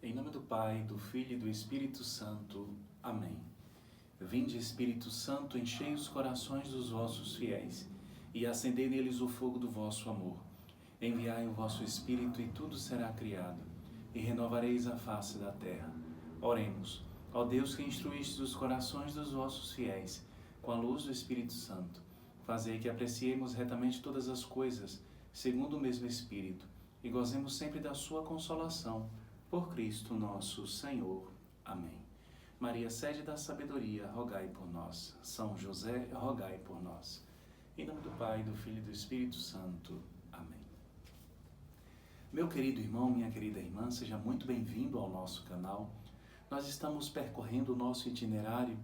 Em nome do Pai, do Filho e do Espírito Santo. Amém. Vinde, Espírito Santo, enchei os corações dos vossos fiéis e acendei neles o fogo do vosso amor. Enviai o vosso Espírito e tudo será criado, e renovareis a face da terra. Oremos. Ó Deus, que instruíste os corações dos vossos fiéis com a luz do Espírito Santo, fazei que apreciemos retamente todas as coisas, segundo o mesmo Espírito, e gozemos sempre da sua consolação. Por Cristo nosso Senhor. Amém. Maria, sede da sabedoria, rogai por nós. São José, rogai por nós. Em nome do Pai, do Filho e do Espírito Santo. Amém. Meu querido irmão, minha querida irmã, seja muito bem-vindo ao nosso canal. Nós estamos percorrendo o nosso itinerário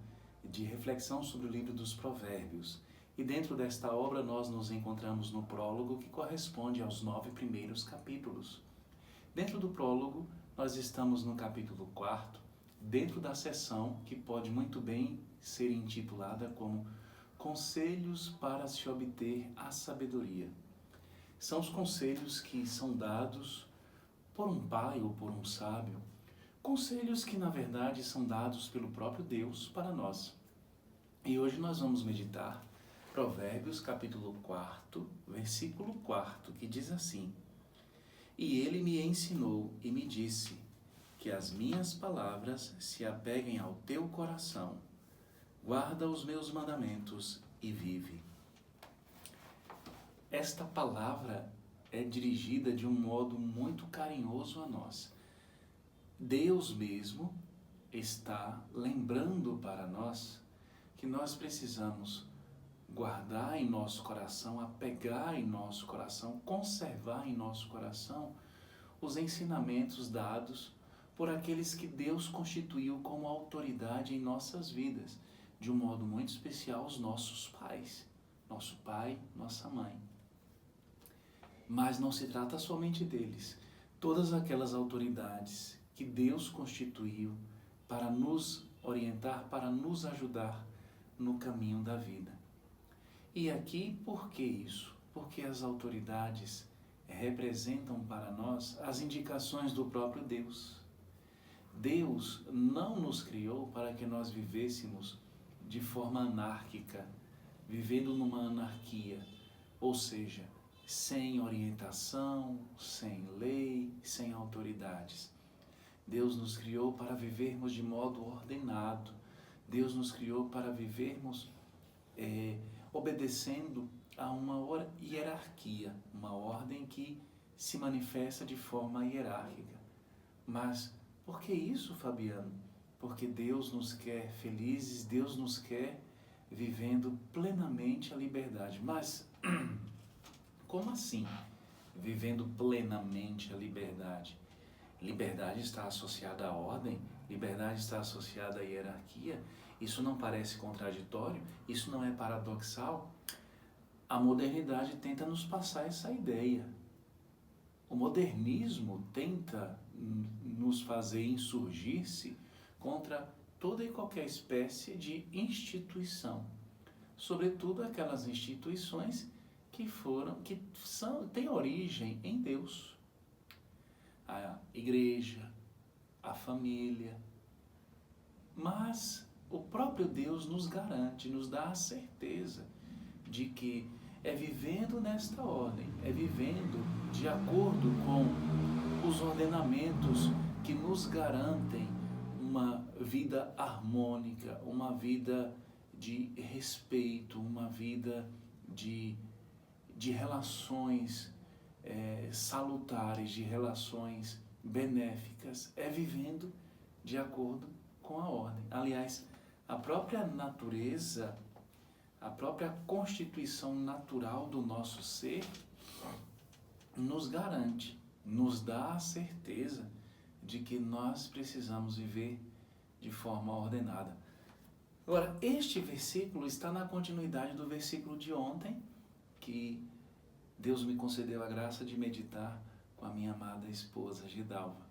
de reflexão sobre o livro dos Provérbios. E dentro desta obra nós nos encontramos no prólogo, que corresponde aos 9 primeiros capítulos. Dentro do prólogo, nós estamos no capítulo 4, dentro da seção que pode muito bem ser intitulada como Conselhos para se obter a sabedoria. São os conselhos que são dados por um pai ou por um sábio, conselhos que na verdade são dados pelo próprio Deus para nós. E hoje nós vamos meditar Provérbios capítulo 4, versículo 4, que diz assim: E ele me ensinou e me disse que as minhas palavras se apeguem ao teu coração. Guarda os meus mandamentos e vive. Esta palavra é dirigida de um modo muito carinhoso a nós. Deus mesmo está lembrando para nós que nós precisamos guardar em nosso coração, apegar em nosso coração, conservar em nosso coração os ensinamentos dados por aqueles que Deus constituiu como autoridade em nossas vidas, de um modo muito especial os nossos pais, nosso pai, nossa mãe. Mas não se trata somente deles, todas aquelas autoridades que Deus constituiu para nos orientar, para nos ajudar no caminho da vida. E aqui, por que isso? Porque as autoridades representam para nós as indicações do próprio Deus. Deus não nos criou para que nós vivêssemos de forma anárquica, vivendo numa anarquia, ou seja, sem orientação, sem lei, sem autoridades. Deus nos criou para vivermos de modo ordenado. Deus nos criou para vivermos obedecendo a uma hierarquia, uma ordem que se manifesta de forma hierárquica. Mas por que isso, Fabiano? Porque Deus nos quer felizes, Deus nos quer vivendo plenamente a liberdade. Mas como assim, vivendo plenamente a liberdade? Liberdade está associada à ordem, liberdade está associada à hierarquia. Isso não parece contraditório? Isso não é paradoxal? A modernidade tenta nos passar essa ideia. O modernismo tenta nos fazer insurgir-se contra toda e qualquer espécie de instituição. Sobretudo aquelas instituições que têm origem em Deus. A igreja, a família. Mas o próprio Deus nos garante, nos dá a certeza de que é vivendo nesta ordem, é vivendo de acordo com os ordenamentos que nos garantem uma vida harmônica, uma vida de respeito, uma vida de relações salutares, de relações benéficas, é vivendo de acordo com a ordem. Aliás, a própria natureza, a própria constituição natural do nosso ser nos garante, nos dá a certeza de que nós precisamos viver de forma ordenada. Agora, este versículo está na continuidade do versículo de ontem, que Deus me concedeu a graça de meditar com a minha amada esposa, Gidalva.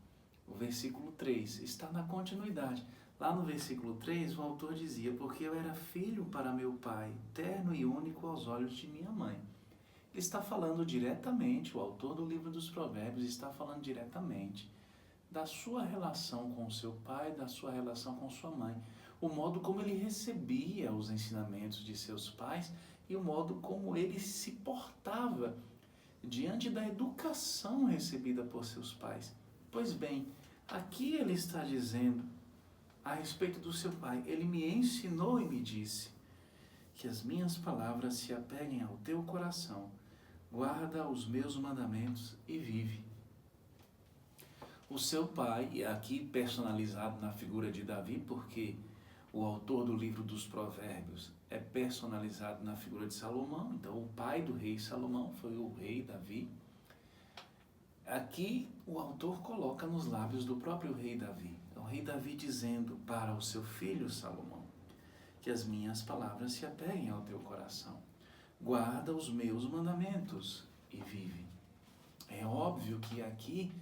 O versículo 3 está na continuidade. Lá no versículo 3, o autor dizia: porque eu era filho para meu pai, terno e único aos olhos de minha mãe. Ele está falando diretamente, o autor do livro dos Provérbios está falando diretamente da sua relação com seu pai, da sua relação com sua mãe. O modo como ele recebia os ensinamentos de seus pais e o modo como ele se portava diante da educação recebida por seus pais. Pois bem, aqui ele está dizendo a respeito do seu pai: ele me ensinou e me disse que as minhas palavras se apeguem ao teu coração, guarda os meus mandamentos e vive. O seu pai, aqui personalizado na figura de Davi, porque o autor do livro dos Provérbios é personalizado na figura de Salomão, então o pai do rei Salomão foi o rei Davi. Aqui o autor coloca nos lábios do próprio rei Davi, o rei Davi dizendo para o seu filho Salomão, que as minhas palavras se apeguem ao teu coração, guarda os meus mandamentos e vive. É óbvio que aqui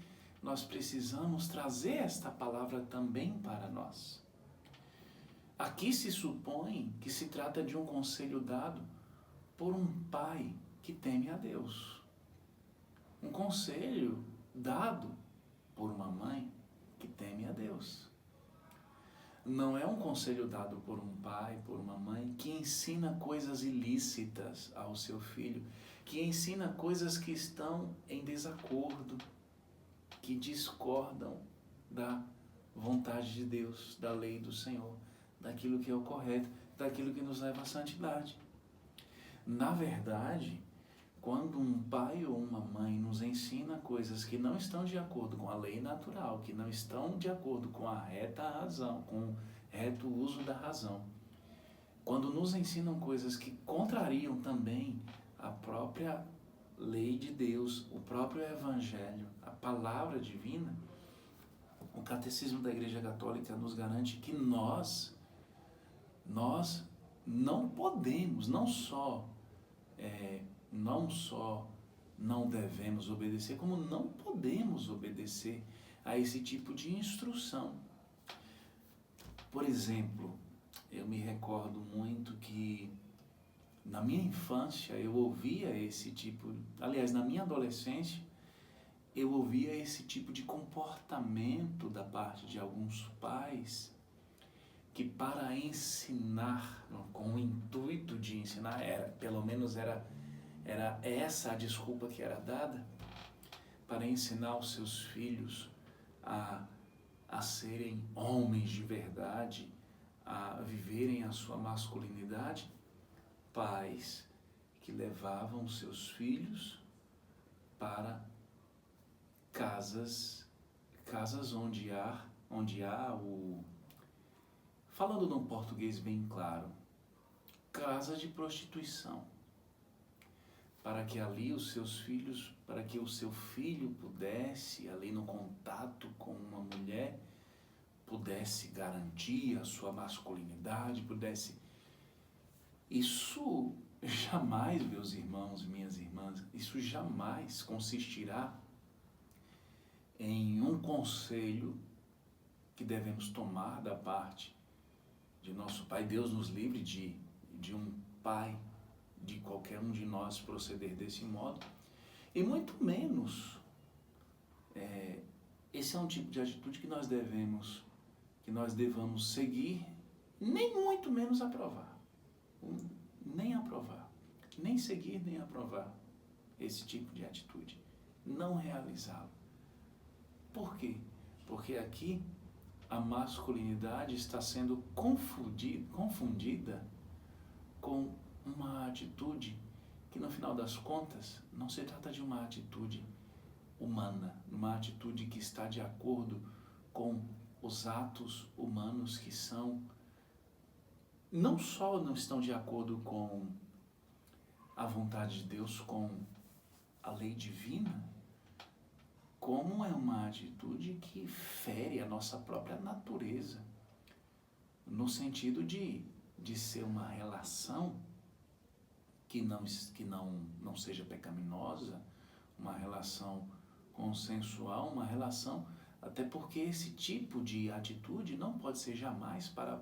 nós precisamos trazer esta palavra também para nós. Aqui se supõe que se trata de um conselho dado por um pai que teme a Deus. Um conselho dado por uma mãe que teme a Deus. Não é um conselho dado por um pai, por uma mãe que ensina coisas ilícitas ao seu filho, que ensina coisas que estão em desacordo, que discordam da vontade de Deus, da lei do Senhor, daquilo que é o correto, daquilo que nos leva à santidade. Na verdade, quando um pai ou uma mãe nos ensina coisas que não estão de acordo com a lei natural, que não estão de acordo com a reta razão, com o reto uso da razão, quando nos ensinam coisas que contrariam também a própria lei de Deus, o próprio Evangelho, a palavra divina, o Catecismo da Igreja Católica nos garante que nós não podemos, não só não devemos obedecer, como não podemos obedecer a esse tipo de instrução. Por exemplo, eu me recordo muito que na minha infância eu ouvia esse tipo, aliás, na minha adolescência, eu ouvia esse tipo de comportamento da parte de alguns pais que, para ensinar, com o intuito de ensinar, pelo menos era essa a desculpa que era dada, para ensinar os seus filhos a serem homens de verdade, a viverem a sua masculinidade, pais que levavam seus filhos para casas onde há o, falando num português bem claro, casa de prostituição, para que ali para que o seu filho pudesse, ali no contato com uma mulher, pudesse garantir a sua masculinidade, Isso jamais, meus irmãos e minhas irmãs, isso jamais consistirá em um conselho que devemos tomar da parte de nosso Pai. Deus nos livre de um pai, de qualquer um de nós proceder desse modo, e muito menos esse é um tipo de atitude que nós devamos seguir, nem muito menos aprovar, nem seguir, nem aprovar esse tipo de atitude, não realizá-lo. Por quê? Porque aqui a masculinidade está sendo confundida com uma atitude que, no final das contas, não se trata de uma atitude humana, uma atitude que está de acordo com os atos humanos, que não só não estão de acordo com a vontade de Deus, com a lei divina, como é uma atitude que fere a nossa própria natureza, no sentido de ser uma relação que não seja pecaminosa, uma relação consensual, uma relação, até porque esse tipo de atitude não pode ser jamais para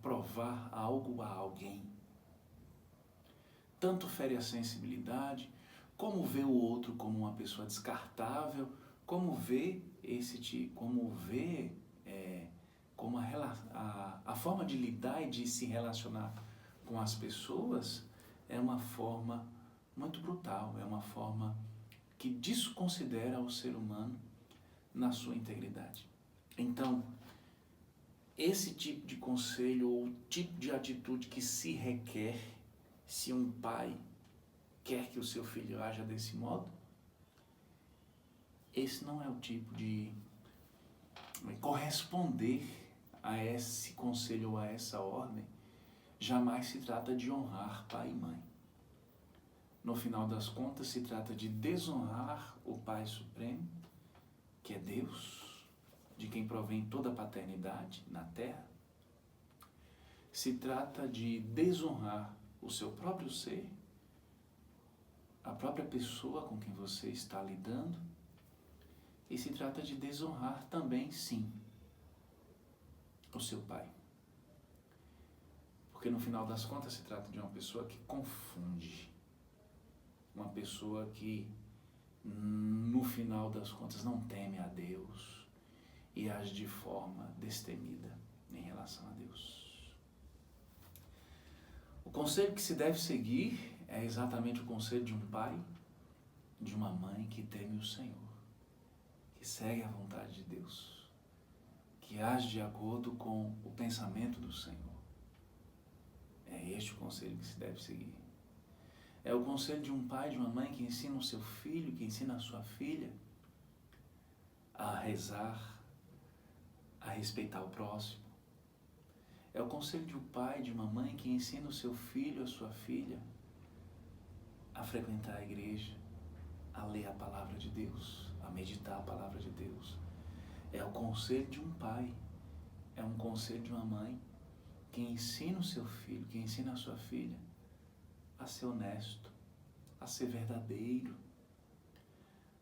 provar algo a alguém. Tanto fere a sensibilidade, como vê o outro como uma pessoa descartável, como vê como ver, como a forma de lidar e de se relacionar com as pessoas é uma forma muito brutal, é uma forma que desconsidera o ser humano na sua integridade. Então, esse tipo de conselho ou tipo de atitude que se requer se um pai quer que o seu filho haja desse modo, esse não é o tipo de corresponder a esse conselho ou a essa ordem. Jamais se trata de honrar pai e mãe. No final das contas, se trata de desonrar o Pai Supremo, que é Deus, de quem provém toda a paternidade na terra. Se trata de desonrar o seu próprio ser, a própria pessoa com quem você está lidando, e se trata de desonrar também, sim, o seu pai. Porque no final das contas se trata de uma pessoa que confunde, uma pessoa que no final das contas não teme a Deus e age de forma destemida em relação a Deus. O conselho que se deve seguir é exatamente o conselho de um pai, de uma mãe que teme o Senhor, que segue a vontade de Deus, que age de acordo com o pensamento do Senhor. É este o conselho que se deve seguir. É o conselho de um pai, de uma mãe que ensina o seu filho, que ensina a sua filha a rezar, a respeitar o próximo. É o conselho de um pai, de uma mãe que ensina o seu filho, a sua filha a frequentar a igreja, a ler a palavra de Deus, a meditar a palavra de Deus. É o conselho de um pai, é um conselho de uma mãe que ensina o seu filho, que ensina a sua filha a ser honesto, a ser verdadeiro,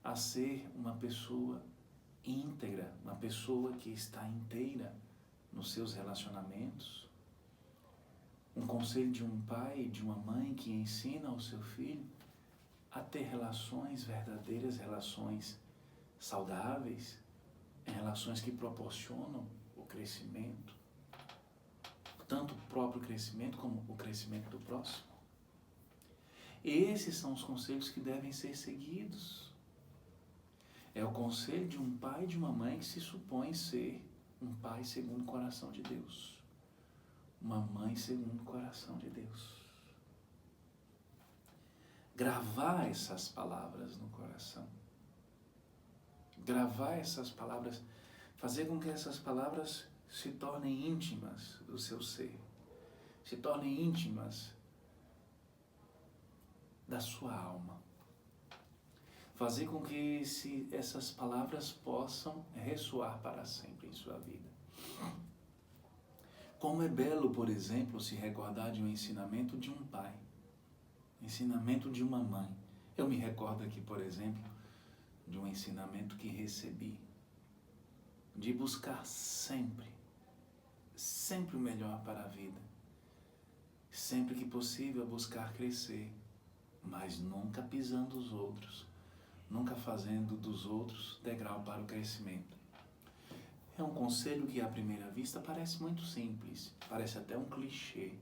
a ser uma pessoa íntegra, uma pessoa que está inteira nos seus relacionamentos. Um conselho de um pai, de uma mãe que ensina ao seu filho a ter relações verdadeiras, relações saudáveis, relações que proporcionam o crescimento, tanto o próprio crescimento como o crescimento do próximo. Esses são os conselhos que devem ser seguidos. É o conselho de um pai e de uma mãe que se supõe ser um pai segundo o coração de Deus, uma mãe segundo o coração de Deus. Gravar essas palavras no coração, gravar essas palavras, fazer com que essas palavras se tornem íntimas do seu ser, se tornem íntimas da sua alma. Fazer com que essas palavras possam ressoar para sempre em sua vida. Como é belo, por exemplo, se recordar de um ensinamento de um pai, ensinamento de uma mãe. Eu me recordo aqui, por exemplo, de um ensinamento que recebi, de buscar sempre o melhor para a vida. Sempre que possível, buscar crescer, mas nunca pisando os outros, nunca fazendo dos outros degrau para o crescimento. É um conselho que à primeira vista parece muito simples, parece até um clichê,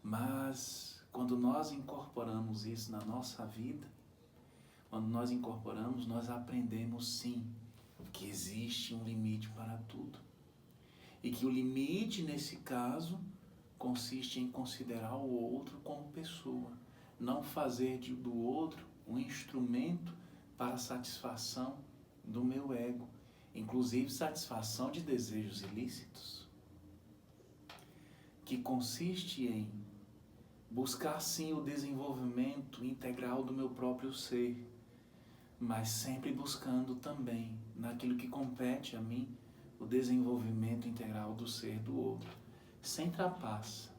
mas quando nós incorporamos isso na nossa vida, quando nós incorporamos, nós aprendemos sim que existe um limite para tudo. E que o limite, nesse caso, consiste em considerar o outro como pessoa, não fazer do outro um instrumento para a satisfação do meu ego, inclusive satisfação de desejos ilícitos, que consiste em buscar sim o desenvolvimento integral do meu próprio ser, mas sempre buscando também, naquilo que compete a mim, o desenvolvimento integral do ser do outro, sem trapaça,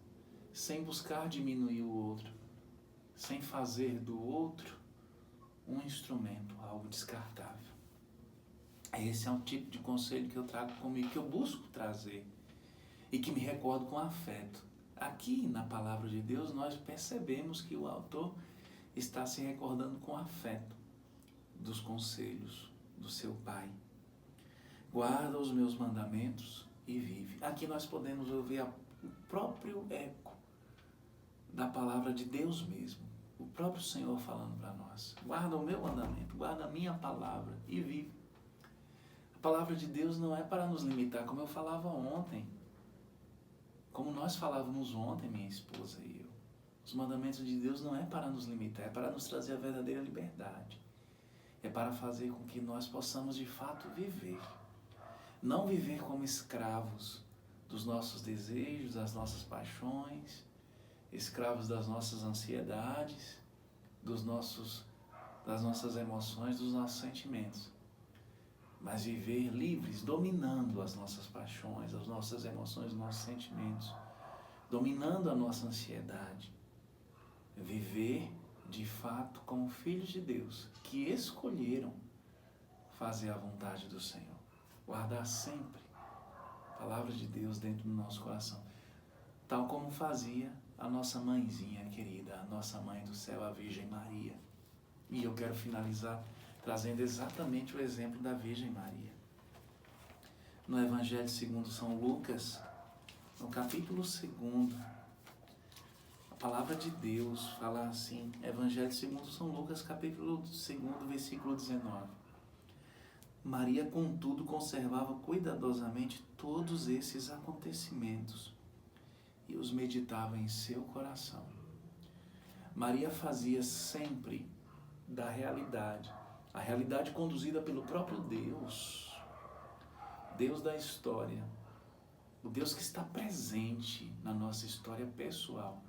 sem buscar diminuir o outro, sem fazer do outro um instrumento, algo descartável. Esse é um tipo de conselho que eu trago comigo, que eu busco trazer e que me recordo com afeto. Aqui na Palavra de Deus nós percebemos que o autor está se recordando com afeto dos conselhos do seu pai, guarda os meus mandamentos e vive. Aqui nós podemos ouvir o próprio eco da palavra de Deus mesmo. O próprio Senhor falando para nós. Guarda o meu mandamento, guarda a minha palavra e vive. A palavra de Deus não é para nos limitar, como eu falava ontem. Como nós falávamos ontem, minha esposa e eu. Os mandamentos de Deus não é para nos limitar, é para nos trazer a verdadeira liberdade. É para fazer com que nós possamos de fato viver. Não viver como escravos dos nossos desejos, das nossas paixões, escravos das nossas ansiedades, das nossas emoções, dos nossos sentimentos. Mas viver livres, dominando as nossas paixões, as nossas emoções, os nossos sentimentos, dominando a nossa ansiedade. Viver, de fato, como filhos de Deus, que escolheram fazer a vontade do Senhor. Guardar sempre a palavra de Deus dentro do nosso coração. Tal como fazia a nossa mãezinha querida, a nossa mãe do céu, a Virgem Maria. E eu quero finalizar trazendo exatamente o exemplo da Virgem Maria. No Evangelho segundo São Lucas, no capítulo 2, a palavra de Deus fala assim, Evangelho segundo São Lucas, capítulo 2, versículo 19. Maria, contudo, conservava cuidadosamente todos esses acontecimentos e os meditava em seu coração. Maria fazia sempre da realidade, a realidade conduzida pelo próprio Deus, Deus da história, o Deus que está presente na nossa história pessoal.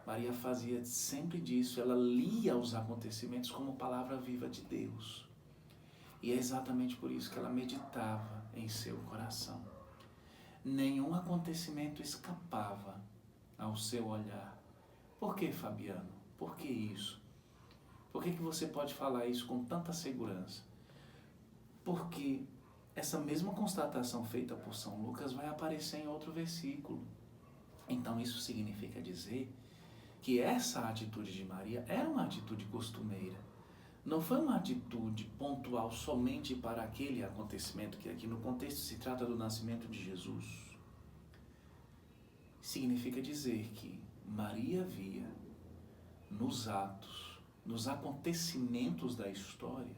Maria fazia sempre disso, ela lia os acontecimentos como palavra viva de Deus. E é exatamente por isso que ela meditava em seu coração. Nenhum acontecimento escapava ao seu olhar. Por que, Fabiano? Por que isso? Por que você pode falar isso com tanta segurança? Porque essa mesma constatação feita por São Lucas vai aparecer em outro versículo. Então isso significa dizer que essa atitude de Maria era uma atitude costumeira. Não foi uma atitude pontual somente para aquele acontecimento, que aqui no contexto se trata do nascimento de Jesus. Significa dizer que Maria via nos atos, nos acontecimentos da história,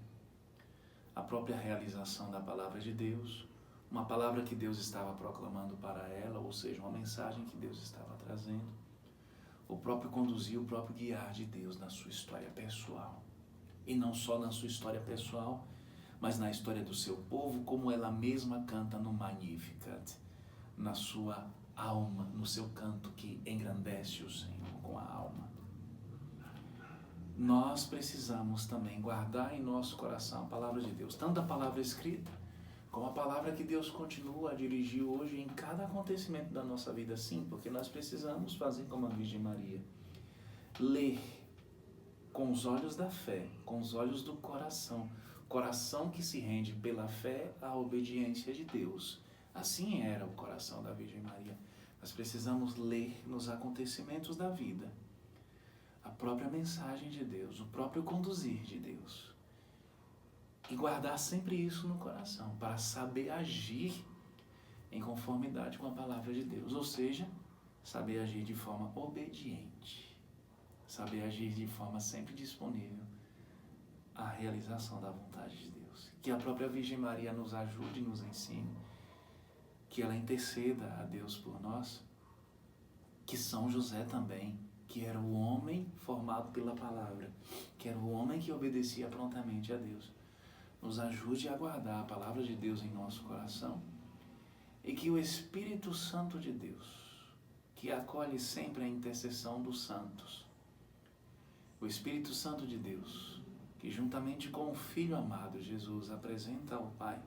a própria realização da palavra de Deus, uma palavra que Deus estava proclamando para ela, ou seja, uma mensagem que Deus estava trazendo, o próprio conduzir, o próprio guiar de Deus na sua história pessoal. E não só na sua história pessoal, mas na história do seu povo, como ela mesma canta no Magnificat, na sua alma, no seu canto que engrandece o Senhor com a alma. Nós precisamos também guardar em nosso coração a palavra de Deus, tanto a palavra escrita, como a palavra que Deus continua a dirigir hoje em cada acontecimento da nossa vida, sim, porque nós precisamos fazer como a Virgem Maria, ler com os olhos da fé, com os olhos do coração, coração que se rende pela fé à obediência de Deus. Assim era o coração da Virgem Maria. Nós precisamos ler nos acontecimentos da vida a própria mensagem de Deus, o próprio conduzir de Deus. E guardar sempre isso no coração, para saber agir em conformidade com a palavra de Deus. Ou seja, saber agir de forma obediente. Saber agir de forma sempre disponível à realização da vontade de Deus. Que a própria Virgem Maria nos ajude e nos ensine. Que ela interceda a Deus por nós. Que São José também, que era o homem formado pela palavra, que era o homem que obedecia prontamente a Deus, nos ajude a guardar a palavra de Deus em nosso coração e que o Espírito Santo de Deus, que acolhe sempre a intercessão dos santos, o Espírito Santo de Deus, que juntamente com o Filho amado Jesus apresenta ao Pai,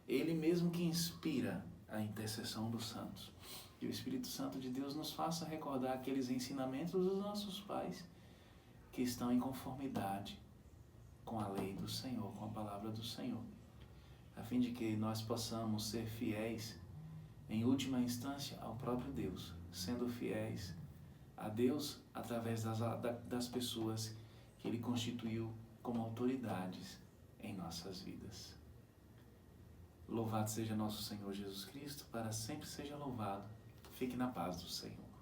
Ele mesmo que inspira a intercessão dos santos, que o Espírito Santo de Deus nos faça recordar aqueles ensinamentos dos nossos pais que estão em conformidade com a lei do Senhor, com a palavra do Senhor, a fim de que nós possamos ser fiéis, em última instância, ao próprio Deus, sendo fiéis a Deus através das pessoas que Ele constituiu como autoridades em nossas vidas. Louvado seja nosso Senhor Jesus Cristo, para sempre seja louvado. Fique na paz do Senhor.